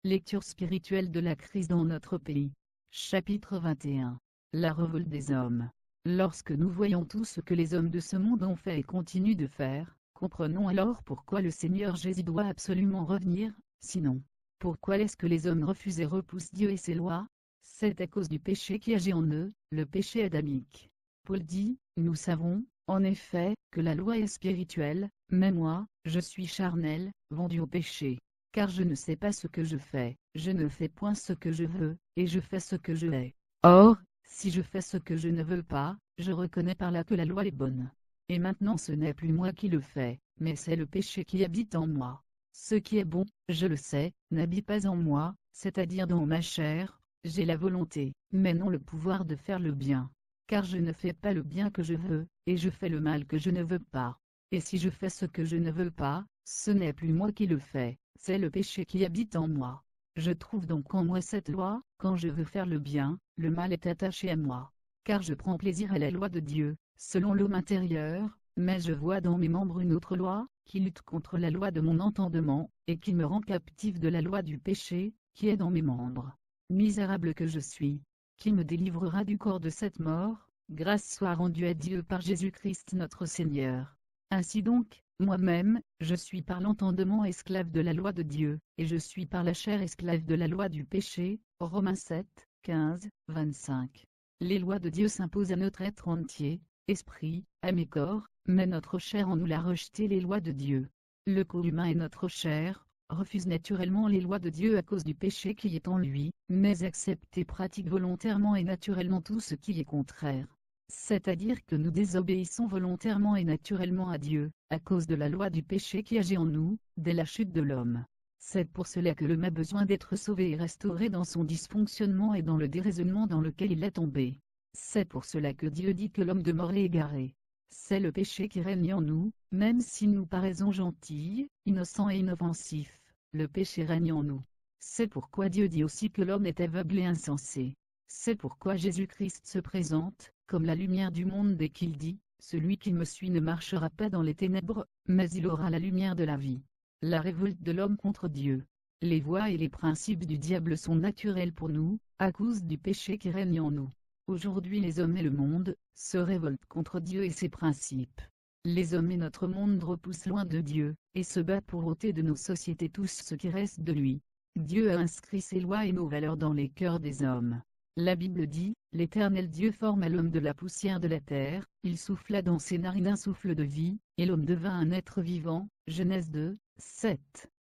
Lecture spirituelle de la crise dans notre pays. Chapitre 21. La révolte des hommes. Lorsque nous voyons tout ce que les hommes de ce monde ont fait et continuent de faire, comprenons alors pourquoi le Seigneur Jésus doit absolument revenir, sinon, pourquoi est-ce que les hommes refusent et repoussent Dieu et ses lois? C'est à cause du péché qui agit en eux, le péché adamique. Paul dit, nous savons, en effet, que la loi est spirituelle, mais moi, je suis charnel, vendu au péché. Car je ne sais pas ce que je fais, je ne fais point ce que je veux, et je fais ce que je hais. Or, si je fais ce que je ne veux pas, je reconnais par là que la loi est bonne. Et maintenant ce n'est plus moi qui le fais, mais c'est le péché qui habite en moi. Ce qui est bon, je le sais, n'habite pas en moi, c'est-à-dire dans ma chair, j'ai la volonté, mais non le pouvoir de faire le bien. Car je ne fais pas le bien que je veux, et je fais le mal que je ne veux pas. Et si je fais ce que je ne veux pas, ce n'est plus moi qui le fais, c'est le péché qui habite en moi. Je trouve donc en moi cette loi, quand je veux faire le bien, le mal est attaché à moi. Car je prends plaisir à la loi de Dieu, selon l'homme intérieur, mais je vois dans mes membres une autre loi, qui lutte contre la loi de mon entendement, et qui me rend captif de la loi du péché, qui est dans mes membres. Misérable que je suis, qui me délivrera du corps de cette mort? Grâce soit rendue à Dieu par Jésus-Christ notre Seigneur. Ainsi donc, moi-même, je suis par l'entendement esclave de la loi de Dieu, et je suis par la chair esclave de la loi du péché. Romains 7, 15, 25. Les lois de Dieu s'imposent à notre être entier, esprit, âme et corps, mais notre chair en nous l'a rejeté les lois de Dieu. Le corps humain et notre chair refusent naturellement les lois de Dieu à cause du péché qui est en lui, mais acceptent et pratiquent volontairement et naturellement tout ce qui est contraire. C'est-à-dire que nous désobéissons volontairement et naturellement à Dieu, à cause de la loi du péché qui agit en nous, dès la chute de l'homme. C'est pour cela que l'homme a besoin d'être sauvé et restauré dans son dysfonctionnement et dans le déraisonnement dans lequel il est tombé. C'est pour cela que Dieu dit que l'homme demeure égaré. C'est le péché qui règne en nous, même si nous paraissons gentils, innocents et inoffensifs, le péché règne en nous. C'est pourquoi Dieu dit aussi que l'homme est aveugle et insensé. C'est pourquoi Jésus-Christ se présente, comme la lumière du monde dès qu'il dit, « Celui qui me suit ne marchera pas dans les ténèbres, mais il aura la lumière de la vie ». La révolte de l'homme contre Dieu. Les voies et les principes du diable sont naturels pour nous, à cause du péché qui règne en nous. Aujourd'hui les hommes et le monde se révoltent contre Dieu et ses principes. Les hommes et notre monde repoussent loin de Dieu, et se battent pour ôter de nos sociétés tout ce qui reste de lui. Dieu a inscrit ses lois et nos valeurs dans les cœurs des hommes. La Bible dit, l'Éternel Dieu forma l'homme de la poussière de la terre, il souffla dans ses narines un souffle de vie, et l'homme devint un être vivant. Genèse 2, 7.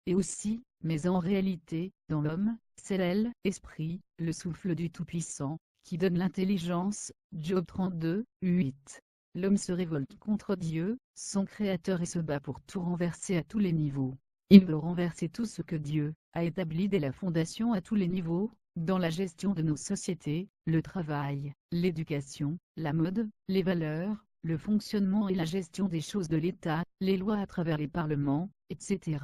Et aussi, mais en réalité, dans l'homme, c'est l'esprit, le souffle du Tout-Puissant, qui donne l'intelligence. Job 32, 8. L'homme se révolte contre Dieu, son Créateur, et se bat pour tout renverser à tous les niveaux. Il veut renverser tout ce que Dieu a établi dès la fondation à tous les niveaux, dans la gestion de nos sociétés, le travail, l'éducation, la mode, les valeurs, le fonctionnement et la gestion des choses de l'État, les lois à travers les parlements, etc.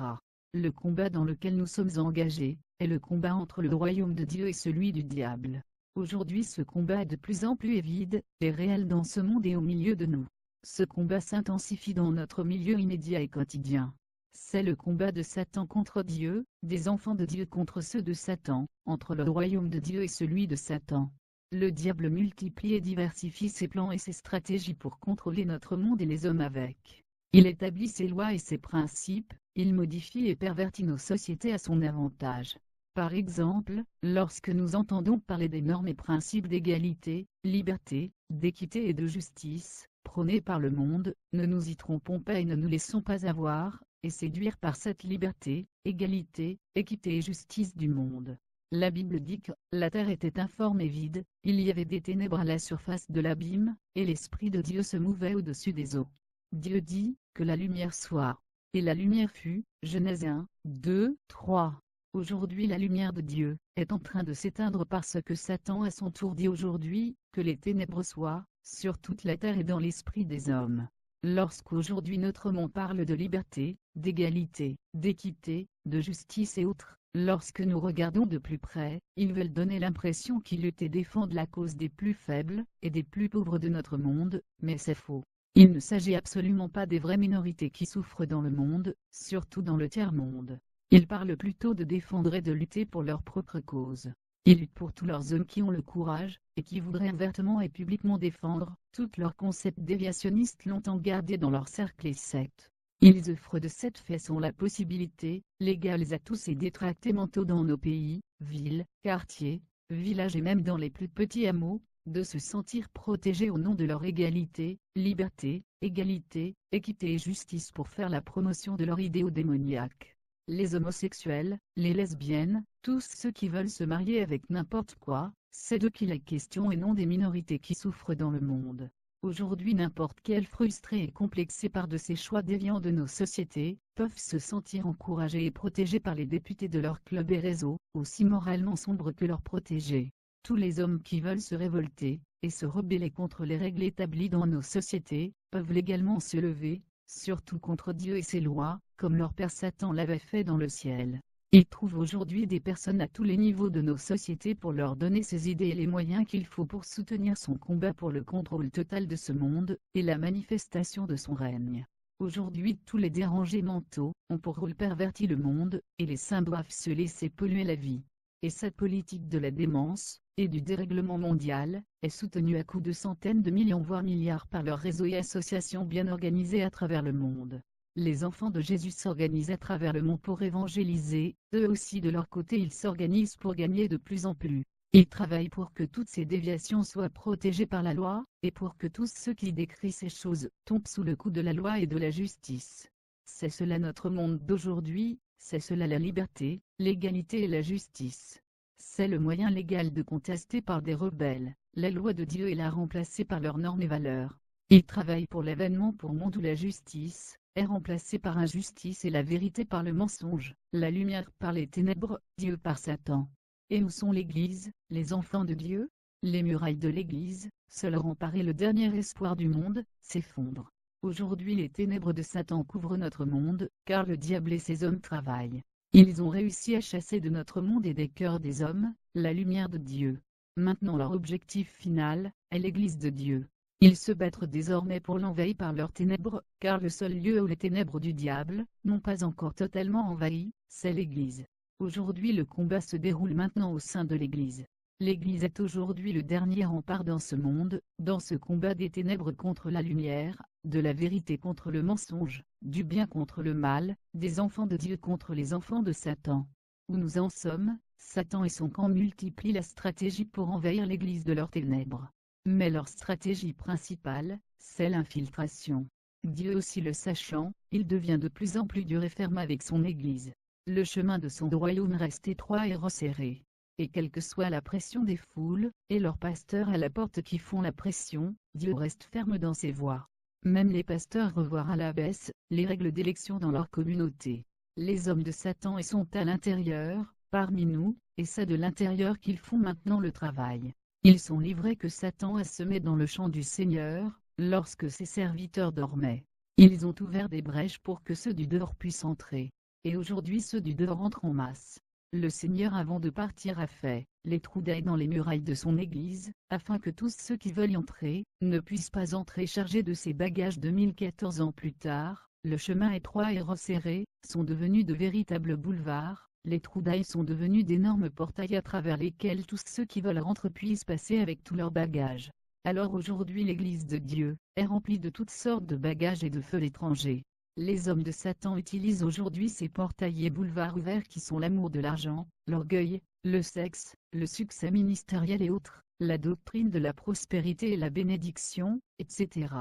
Le combat dans lequel nous sommes engagés est le combat entre le royaume de Dieu et celui du diable. Aujourd'hui ce combat est de plus en plus vide et réel dans ce monde et au milieu de nous. Ce combat s'intensifie dans notre milieu immédiat et quotidien. C'est le combat de Satan contre Dieu, des enfants de Dieu contre ceux de Satan, entre le royaume de Dieu et celui de Satan. Le diable multiplie et diversifie ses plans et ses stratégies pour contrôler notre monde et les hommes avec. Il établit ses lois et ses principes, il modifie et pervertit nos sociétés à son avantage. Par exemple, lorsque nous entendons parler des normes et principes d'égalité, liberté, d'équité et de justice, prônés par le monde, ne nous y trompons pas et ne nous laissons pas avoir et séduire par cette liberté, égalité, équité et justice du monde. La Bible dit que la terre était informe et vide, il y avait des ténèbres à la surface de l'abîme, et l'Esprit de Dieu se mouvait au-dessus des eaux. Dieu dit que la lumière soit. Et la lumière fut. Genèse 1, 2, 3. Aujourd'hui la lumière de Dieu est en train de s'éteindre parce que Satan à son tour dit aujourd'hui que les ténèbres soient sur toute la terre et dans l'esprit des hommes. Lorsqu'aujourd'hui notre monde parle de liberté, d'égalité, d'équité, de justice et autres, lorsque nous regardons de plus près, ils veulent donner l'impression qu'ils luttent et défendent la cause des plus faibles et des plus pauvres de notre monde, mais c'est faux. Il ne s'agit absolument pas des vraies minorités qui souffrent dans le monde, surtout dans le tiers-monde. Ils parlent plutôt de défendre et de lutter pour leur propre cause. Ils luttent pour tous leurs hommes qui ont le courage, et qui voudraient ouvertement et publiquement défendre, tous leurs concepts déviationnistes longtemps gardés dans leur cercle et secte. Ils offrent de cette façon la possibilité, légale à tous et détractés mentaux dans nos pays, villes, quartiers, villages et même dans les plus petits hameaux, de se sentir protégés au nom de leur égalité, liberté, égalité, équité et justice pour faire la promotion de leurs idéaux démoniaques. Les homosexuels, les lesbiennes, tous ceux qui veulent se marier avec n'importe quoi, c'est d'eux qu'il est question et non des minorités qui souffrent dans le monde. Aujourd'hui n'importe quel frustré et complexé par de ces choix déviants de nos sociétés, peuvent se sentir encouragés et protégés par les députés de leur club et réseau, aussi moralement sombres que leurs protégés. Tous les hommes qui veulent se révolter, et se rebeller contre les règles établies dans nos sociétés, peuvent légalement se lever, surtout contre Dieu et ses lois, comme leur père Satan l'avait fait dans le ciel. Il trouve aujourd'hui des personnes à tous les niveaux de nos sociétés pour leur donner ses idées et les moyens qu'il faut pour soutenir son combat pour le contrôle total de ce monde, et la manifestation de son règne. Aujourd'hui tous les dérangés mentaux, ont pour rôle perverti le monde, et les saints doivent se laisser polluer la vie. Et cette politique de la démence, et du dérèglement mondial, est soutenue à coups de centaines de millions voire milliards par leurs réseaux et associations bien organisées à travers le monde. Les enfants de Jésus s'organisent à travers le monde pour évangéliser, eux aussi de leur côté ils s'organisent pour gagner de plus en plus. Ils travaillent pour que toutes ces déviations soient protégées par la loi, et pour que tous ceux qui décrient ces choses, tombent sous le coup de la loi et de la justice. C'est cela notre monde d'aujourd'hui, c'est cela la liberté, l'égalité et la justice. C'est le moyen légal de contester par des rebelles, la loi de Dieu et la remplacer par leurs normes et valeurs. Ils travaillent pour l'avènement pour monde où la justice est remplacée par injustice et la vérité par le mensonge, la lumière par les ténèbres, Dieu par Satan. Et où sont l'Église, les enfants de Dieu? Les murailles de l'Église, seul rempart et le dernier espoir du monde, s'effondrent. Aujourd'hui les ténèbres de Satan couvrent notre monde, car le diable et ses hommes travaillent. Ils ont réussi à chasser de notre monde et des cœurs des hommes, la lumière de Dieu. Maintenant leur objectif final, est l'Église de Dieu. Ils se battent désormais pour l'envahir par leurs ténèbres, car le seul lieu où les ténèbres du diable n'ont pas encore totalement envahi, c'est l'Église. Aujourd'hui le combat se déroule maintenant au sein de l'Église. L'Église est aujourd'hui le dernier rempart dans ce monde, dans ce combat des ténèbres contre la lumière, de la vérité contre le mensonge, du bien contre le mal, des enfants de Dieu contre les enfants de Satan. Où nous en sommes, Satan et son camp multiplient la stratégie pour envahir l'Église de leurs ténèbres. Mais leur stratégie principale, c'est l'infiltration. Dieu aussi le sachant, il devient de plus en plus dur et ferme avec son Église. Le chemin de son royaume reste étroit et resserré. Et quelle que soit la pression des foules, et leurs pasteurs à la porte qui font la pression, Dieu reste ferme dans ses voies. Même les pasteurs revoient à la baisse les règles d'élection dans leur communauté. Les hommes de Satan y sont à l'intérieur, parmi nous, et c'est de l'intérieur qu'ils font maintenant le travail. Ils sont livrés que Satan a semé dans le champ du Seigneur, lorsque ses serviteurs dormaient. Ils ont ouvert des brèches pour que ceux du dehors puissent entrer. Et aujourd'hui ceux du dehors entrent en masse. Le Seigneur avant de partir a fait les trous d'ail dans les murailles de son Église, afin que tous ceux qui veulent y entrer, ne puissent pas entrer chargés de ces bagages. 2014 ans plus tard, le chemin étroit et resserré, sont devenus de véritables boulevards, les trous d'ail sont devenus d'énormes portails à travers lesquels tous ceux qui veulent rentrer puissent passer avec tous leurs bagages. Alors aujourd'hui l'Église de Dieu, est remplie de toutes sortes de bagages et de feux étrangers. Les hommes de Satan utilisent aujourd'hui ces portails et boulevards ouverts qui sont l'amour de l'argent, l'orgueil, le sexe, le succès ministériel et autres, la doctrine de la prospérité et la bénédiction, etc.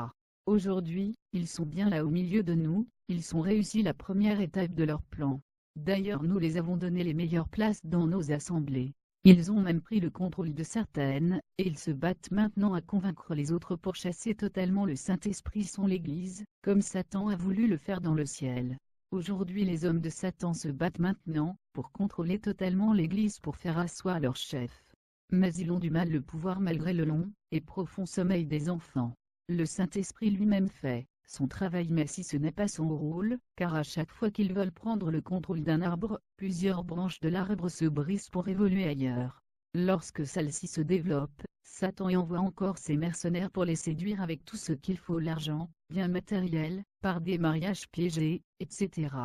Aujourd'hui, ils sont bien là au milieu de nous, ils sont réussi la première étape de leur plan. D'ailleurs nous les avons donné les meilleures places dans nos assemblées. Ils ont même pris le contrôle de certaines, et ils se battent maintenant à convaincre les autres pour chasser totalement le Saint-Esprit son l'Église, comme Satan a voulu le faire dans le ciel. Aujourd'hui les hommes de Satan se battent maintenant, pour contrôler totalement l'Église pour faire asseoir leur chef. Mais ils ont du mal le pouvoir malgré le long, et profond sommeil des enfants. Le Saint-Esprit lui-même fait son travail mais si ce n'est pas son rôle, car à chaque fois qu'ils veulent prendre le contrôle d'un arbre, plusieurs branches de l'arbre se brisent pour évoluer ailleurs. Lorsque celle-ci se développe, Satan y envoie encore ses mercenaires pour les séduire avec tout ce qu'il faut l'argent, biens matériels, par des mariages piégés, etc.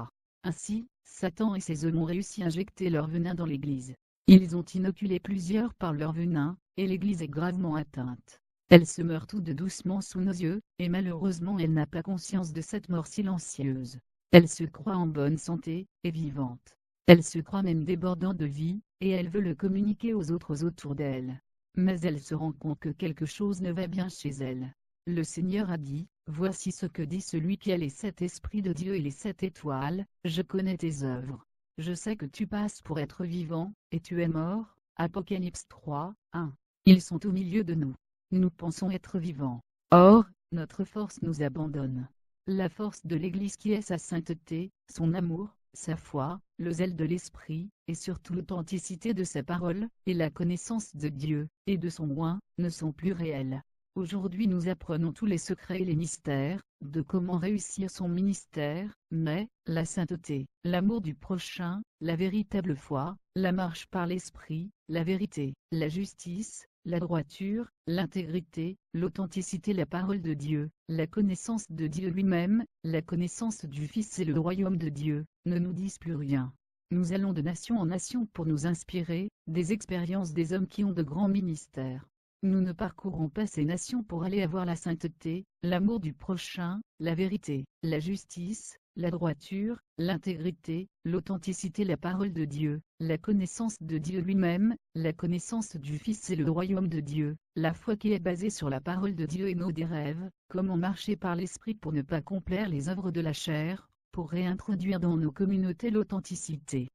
Ainsi, Satan et ses hommes ont réussi à injecter leur venin dans l'Église. Ils ont inoculé plusieurs par leur venin, et l'Église est gravement atteinte. Elle se meurt tout doucement sous nos yeux, et malheureusement elle n'a pas conscience de cette mort silencieuse. Elle se croit en bonne santé, et vivante. Elle se croit même débordant de vie, et elle veut le communiquer aux autres autour d'elle. Mais elle se rend compte que quelque chose ne va bien chez elle. Le Seigneur a dit, « Voici ce que dit celui qui a les 7 esprits de Dieu et les 7 étoiles, je connais tes œuvres. Je sais que tu passes pour être vivant, et tu es mort. » Apocalypse 3, 1. Ils sont au milieu de nous. Nous pensons être vivants. Or, notre force nous abandonne. La force de l'Église qui est sa sainteté, son amour, sa foi, le zèle de l'Esprit, et surtout l'authenticité de sa parole, et la connaissance de Dieu, et de son oint, ne sont plus réelles. Aujourd'hui nous apprenons tous les secrets et les mystères, de comment réussir son ministère, mais, la sainteté, l'amour du prochain, la véritable foi, la marche par l'Esprit, la vérité, la justice, la droiture, l'intégrité, l'authenticité, la parole de Dieu, la connaissance de Dieu lui-même, la connaissance du Fils et le royaume de Dieu, ne nous disent plus rien. Nous allons de nation en nation pour nous inspirer, des expériences des hommes qui ont de grands ministères. Nous ne parcourons pas ces nations pour aller avoir la sainteté, l'amour du prochain, la vérité, la justice, la droiture, l'intégrité, l'authenticité, la parole de Dieu, la connaissance de Dieu lui-même, la connaissance du Fils et le royaume de Dieu, la foi qui est basée sur la parole de Dieu et non des rêves, comment marcher par l'Esprit pour ne pas complaire les œuvres de la chair, pour réintroduire dans nos communautés l'authenticité.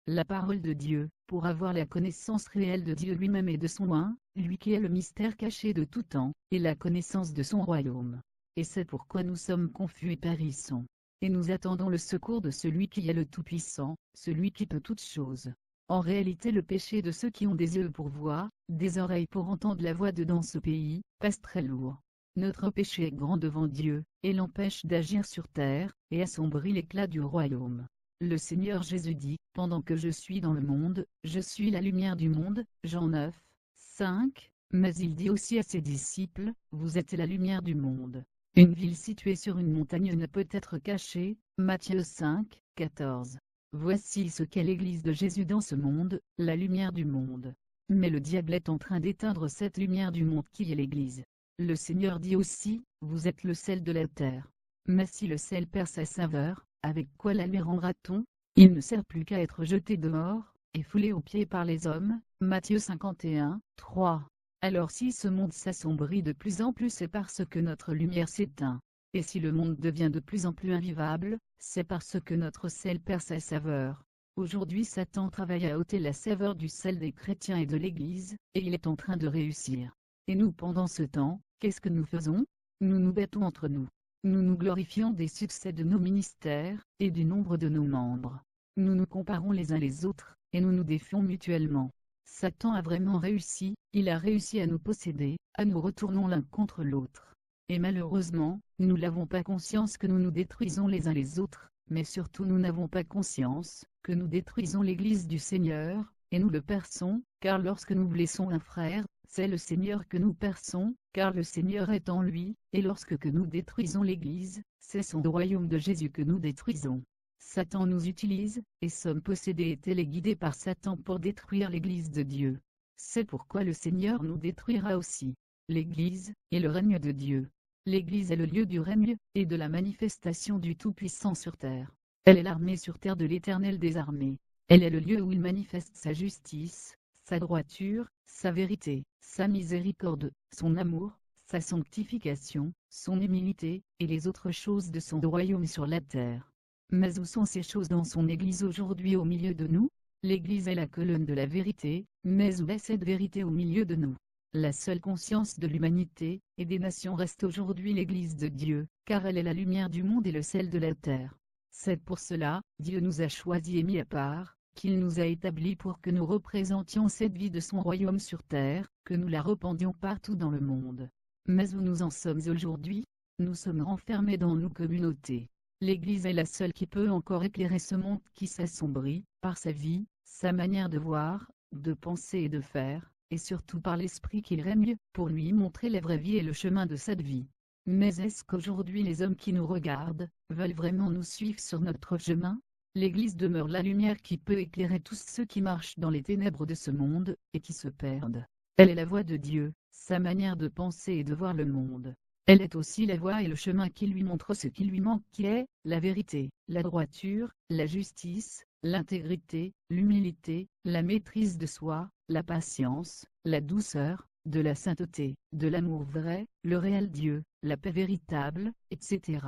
La parole de Dieu, pour avoir la connaissance réelle de Dieu lui-même et de son oint, lui qui est le mystère caché de tout temps, et la connaissance de son royaume. Et c'est pourquoi nous sommes confus et périssons. Et nous attendons le secours de celui qui est le Tout-Puissant, celui qui peut toutes choses. En réalité le péché de ceux qui ont des yeux pour voir, des oreilles pour entendre la voix de dans ce pays, passe très lourd. Notre péché est grand devant Dieu, et l'empêche d'agir sur terre, et assombrit l'éclat du royaume. Le Seigneur Jésus dit, « Pendant que je suis dans le monde, je suis la lumière du monde » Jean 9, 5, mais il dit aussi à ses disciples, « Vous êtes la lumière du monde. » Une ville située sur une montagne ne peut être cachée. Matthieu 5, 14. Voici ce qu'est l'Église de Jésus dans ce monde, la lumière du monde. Mais le diable est en train d'éteindre cette lumière du monde qui est l'Église. Le Seigneur dit aussi, « Vous êtes le sel de la terre. » Mais si le sel perd sa saveur, avec quoi la lui rendra-t-on? Il ne sert plus qu'à être jeté dehors, et foulé aux pieds par les hommes. Matthieu 51, 3. Alors si ce monde s'assombrit de plus en plus, c'est parce que notre lumière s'éteint. Et si le monde devient de plus en plus invivable, c'est parce que notre sel perd sa saveur. Aujourd'hui Satan travaille à ôter la saveur du sel des chrétiens et de l'Église, et il est en train de réussir. Et nous pendant ce temps, qu'est-ce que nous faisons? Nous nous battons entre nous. Nous nous glorifions des succès de nos ministères, et du nombre de nos membres. Nous nous comparons les uns les autres, et nous nous défions mutuellement. Satan a vraiment réussi, il a réussi à nous posséder, à nous retournons l'un contre l'autre. Et malheureusement, nous n'avons pas conscience que nous nous détruisons les uns les autres, mais surtout nous n'avons pas conscience que nous détruisons l'Église du Seigneur, et nous le perçons, car lorsque nous blessons un frère, c'est le Seigneur que nous perçons, car le Seigneur est en lui, et lorsque que nous détruisons l'Église, c'est son royaume de Jésus que nous détruisons. Satan nous utilise, et sommes possédés et téléguidés par Satan pour détruire l'Église de Dieu. C'est pourquoi le Seigneur nous détruira aussi. L'Église est le règne de Dieu. L'Église est le lieu du règne, et de la manifestation du Tout-Puissant sur terre. Elle est l'armée sur terre de l'Éternel des armées. Elle est le lieu où il manifeste sa justice, sa droiture, sa vérité, sa miséricorde, son amour, sa sanctification, son humilité, et les autres choses de son royaume sur la terre. Mais où sont ces choses dans son Église aujourd'hui au milieu de nous? L'Église est la colonne de la vérité, mais où est cette vérité au milieu de nous? La seule conscience de l'humanité, et des nations reste aujourd'hui l'Église de Dieu, car elle est la lumière du monde et le sel de la terre. C'est pour cela, Dieu nous a choisis et mis à part, qu'il nous a établis pour que nous représentions cette vie de son royaume sur terre, que nous la répandions partout dans le monde. Mais où nous en sommes aujourd'hui? Nous sommes renfermés dans nos communautés. L'Église est la seule qui peut encore éclairer ce monde qui s'assombrit, par sa vie, sa manière de voir, de penser et de faire, et surtout par l'Esprit qu'il règne, pour lui montrer la vraie vie et le chemin de cette vie. Mais est-ce qu'aujourd'hui les hommes qui nous regardent, veulent vraiment nous suivre sur notre chemin? L'Église demeure la lumière qui peut éclairer tous ceux qui marchent dans les ténèbres de ce monde, et qui se perdent. Elle est la voix de Dieu, sa manière de penser et de voir le monde. Elle est aussi la voie et le chemin qui lui montre ce qui lui manque, qui est la vérité, la droiture, la justice, l'intégrité, l'humilité, la maîtrise de soi, la patience, la douceur, de la sainteté, de l'amour vrai, le réel Dieu, la paix véritable, etc.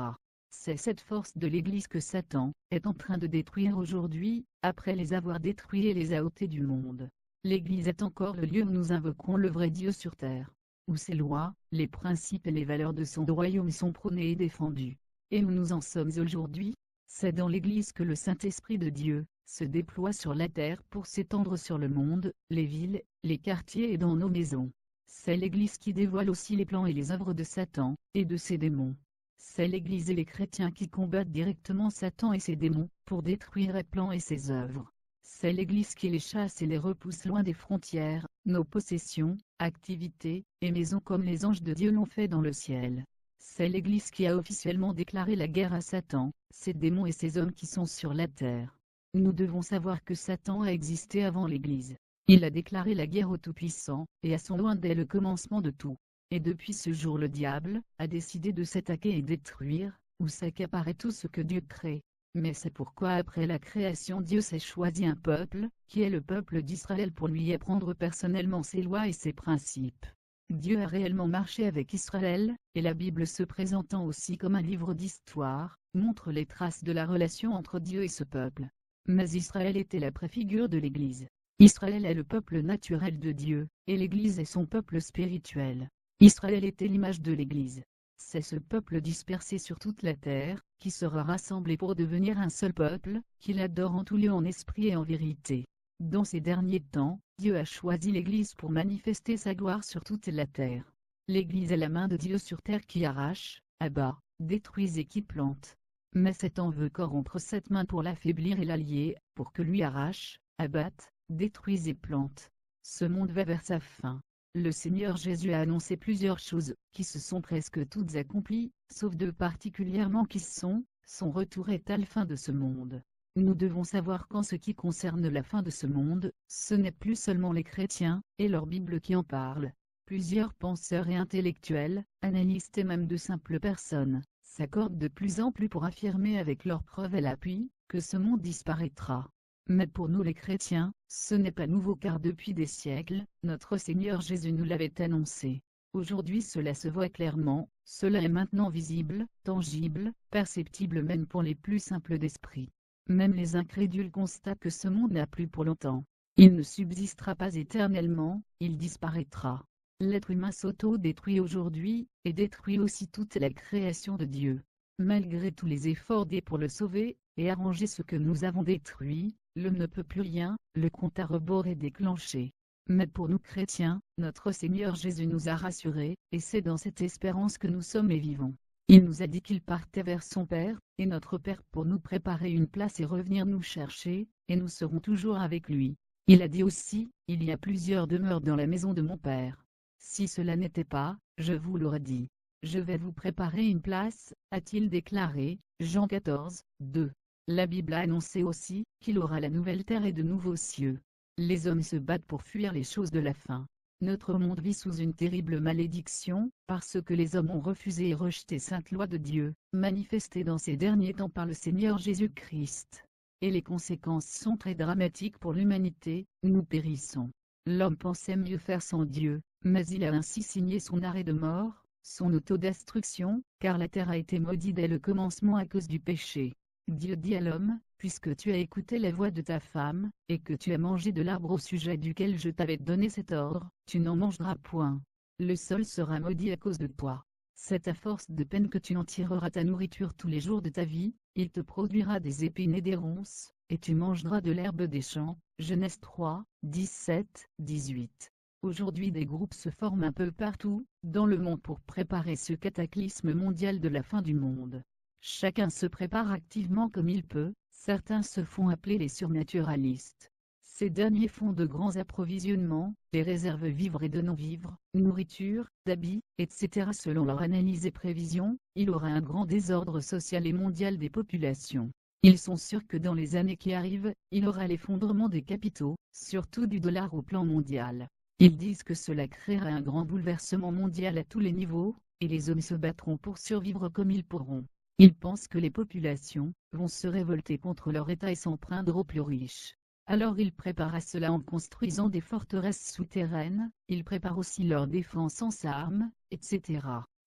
C'est cette force de l'Église que Satan est en train de détruire aujourd'hui, après les avoir détruits et les a ôtés du monde. L'Église est encore le lieu où nous invoquons le vrai Dieu sur terre, où ses lois, les principes et les valeurs de son royaume sont prônés et défendus. Et où nous en sommes aujourd'hui, c'est dans l'Église que le Saint-Esprit de Dieu se déploie sur la terre pour s'étendre sur le monde, les villes, les quartiers et dans nos maisons. C'est l'Église qui dévoile aussi les plans et les œuvres de Satan et de ses démons. C'est l'Église et les chrétiens qui combattent directement Satan et ses démons pour détruire ses plans et ses œuvres. C'est l'Église qui les chasse et les repousse loin des frontières, nos possessions, activités et maisons comme les anges de Dieu l'ont fait dans le ciel. C'est l'Église qui a officiellement déclaré la guerre à Satan, ses démons et ses hommes qui sont sur la terre. Nous devons savoir que Satan a existé avant l'Église. Il a déclaré la guerre au Tout-Puissant, et à son loin dès le commencement de tout. Et depuis ce jour le diable a décidé de s'attaquer et détruire, ou s'accaparer tout ce que Dieu crée. Mais c'est pourquoi après la création Dieu s'est choisi un peuple, qui est le peuple d'Israël pour lui apprendre personnellement ses lois et ses principes. Dieu a réellement marché avec Israël, et la Bible se présentant aussi comme un livre d'histoire, montre les traces de la relation entre Dieu et ce peuple. Mais Israël était la préfigure de l'Église. Israël est le peuple naturel de Dieu, et l'Église est son peuple spirituel. Israël était l'image de l'Église. C'est ce peuple dispersé sur toute la terre, qui sera rassemblé pour devenir un seul peuple, qu'il adore en tout lieu en esprit et en vérité. Dans ces derniers temps, Dieu a choisi l'Église pour manifester sa gloire sur toute la terre. L'Église est la main de Dieu sur terre qui arrache, abat, détruit et qui plante. Mais Satan veut corrompre cette main pour l'affaiblir et l'allier, pour que lui arrache, abatte, détruise et plante. Ce monde va vers sa fin. Le Seigneur Jésus a annoncé plusieurs choses, qui se sont presque toutes accomplies, sauf deux particulièrement qui sont, son retour est à la fin de ce monde. Nous devons savoir qu'en ce qui concerne la fin de ce monde, ce n'est plus seulement les chrétiens, et leur Bible qui en parlent. Plusieurs penseurs et intellectuels, analystes et même de simples personnes, s'accordent de plus en plus pour affirmer avec leurs preuves et l'appui, que ce monde disparaîtra. Mais pour nous les chrétiens, ce n'est pas nouveau car depuis des siècles, notre Seigneur Jésus nous l'avait annoncé. Aujourd'hui cela se voit clairement, cela est maintenant visible, tangible, perceptible même pour les plus simples d'esprit. Même les incrédules constatent que ce monde n'a plus pour longtemps. Il ne subsistera pas éternellement, il disparaîtra. L'être humain s'auto-détruit aujourd'hui, et détruit aussi toute la création de Dieu. Malgré tous les efforts dés pour le sauver, et arranger ce que nous avons détruit, l'homme ne peut plus rien, le compte à rebours est déclenché. Mais pour nous chrétiens, notre Seigneur Jésus nous a rassurés, et c'est dans cette espérance que nous sommes et vivons. Il nous a dit qu'il partait vers son Père, et notre Père pour nous préparer une place et revenir nous chercher, et nous serons toujours avec lui. Il a dit aussi, il y a plusieurs demeures dans la maison de mon Père. Si cela n'était pas, je vous l'aurais dit. Je vais vous préparer une place, a-t-il déclaré, Jean 14, 2. La Bible a annoncé aussi qu'il aura la nouvelle terre et de nouveaux cieux. Les hommes se battent pour fuir les choses de la fin. Notre monde vit sous une terrible malédiction, parce que les hommes ont refusé et rejeté sainte loi de Dieu, manifestée dans ces derniers temps par le Seigneur Jésus-Christ. Et les conséquences sont très dramatiques pour l'humanité, nous périssons. L'homme pensait mieux faire sans Dieu, mais il a ainsi signé son arrêt de mort, son autodestruction, car la terre a été maudite dès le commencement à cause du péché. Dieu dit à l'homme, puisque tu as écouté la voix de ta femme, et que tu as mangé de l'arbre au sujet duquel je t'avais donné cet ordre, tu n'en mangeras point. Le sol sera maudit à cause de toi. C'est à force de peine que tu en tireras ta nourriture tous les jours de ta vie, il te produira des épines et des ronces, et tu mangeras de l'herbe des champs. Genèse 3, 17, 18. Aujourd'hui des groupes se forment un peu partout, dans le monde pour préparer ce cataclysme mondial de la fin du monde. Chacun se prépare activement comme il peut, certains se font appeler les surnaturalistes. Ces derniers font de grands approvisionnements, les réserves vivres et de non-vivres, nourriture, d'habits, etc. Selon leur analyse et prévision, il aura un grand désordre social et mondial des populations. Ils sont sûrs que dans les années qui arrivent, il y aura l'effondrement des capitaux, surtout du dollar au plan mondial. Ils disent que cela créera un grand bouleversement mondial à tous les niveaux, et les hommes se battront pour survivre comme ils pourront. Ils pensent que les populations vont se révolter contre leur État et s'en prendre aux plus riches. Alors ils préparent à cela en construisant des forteresses souterraines, ils préparent aussi leur défense sans armes, etc.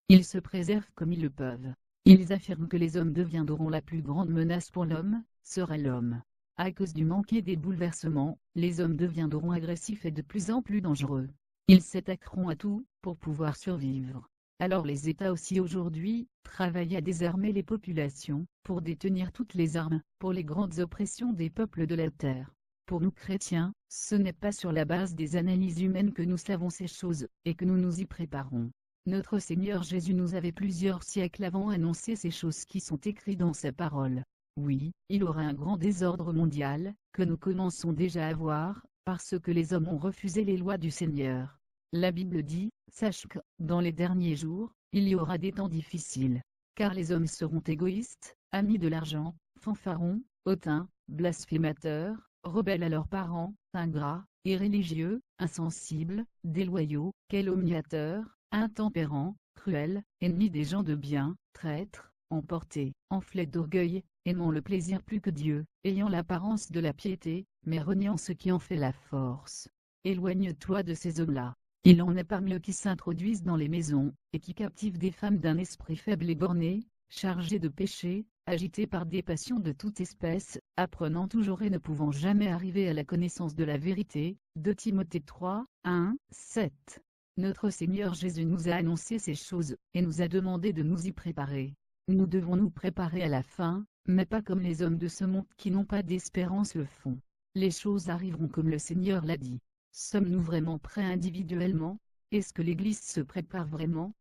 Ils se préservent comme ils le peuvent. Ils affirment que les hommes deviendront la plus grande menace pour l'homme, sera l'homme. À cause du manqué des bouleversements, les hommes deviendront agressifs et de plus en plus dangereux. Ils s'attaqueront à tout, pour pouvoir survivre. Alors les États aussi aujourd'hui, travaillent à désarmer les populations, pour détenir toutes les armes, pour les grandes oppressions des peuples de la terre. Pour nous chrétiens, ce n'est pas sur la base des analyses humaines que nous savons ces choses, et que nous nous y préparons. Notre Seigneur Jésus nous avait plusieurs siècles avant annoncé ces choses qui sont écrites dans sa parole. Oui, il y aura un grand désordre mondial, que nous commençons déjà à voir, parce que les hommes ont refusé les lois du Seigneur. La Bible dit, sache que, dans les derniers jours, il y aura des temps difficiles. Car les hommes seront égoïstes, amis de l'argent, fanfarons, hautains, blasphémateurs, rebelles à leurs parents, ingrats, irréligieux, insensibles, déloyaux, calomniateurs, intempérants, cruels, ennemis des gens de bien, traîtres, emportés, enflés d'orgueil, aimant le plaisir plus que Dieu, ayant l'apparence de la piété, mais reniant ce qui en fait la force. Éloigne-toi de ces hommes-là. Il en est parmi eux qui s'introduisent dans les maisons, et qui captivent des femmes d'un esprit faible et borné, chargées de péché, agitées par des passions de toute espèce, apprenant toujours et ne pouvant jamais arriver à la connaissance de la vérité. 2 Timothée 3, 1, 7. Notre Seigneur Jésus nous a annoncé ces choses, et nous a demandé de nous y préparer. Nous devons nous préparer à la fin, mais pas comme les hommes de ce monde qui n'ont pas d'espérance le font. Les choses arriveront comme le Seigneur l'a dit. Sommes-nous vraiment prêts individuellement? Est-ce que l'Église se prépare vraiment?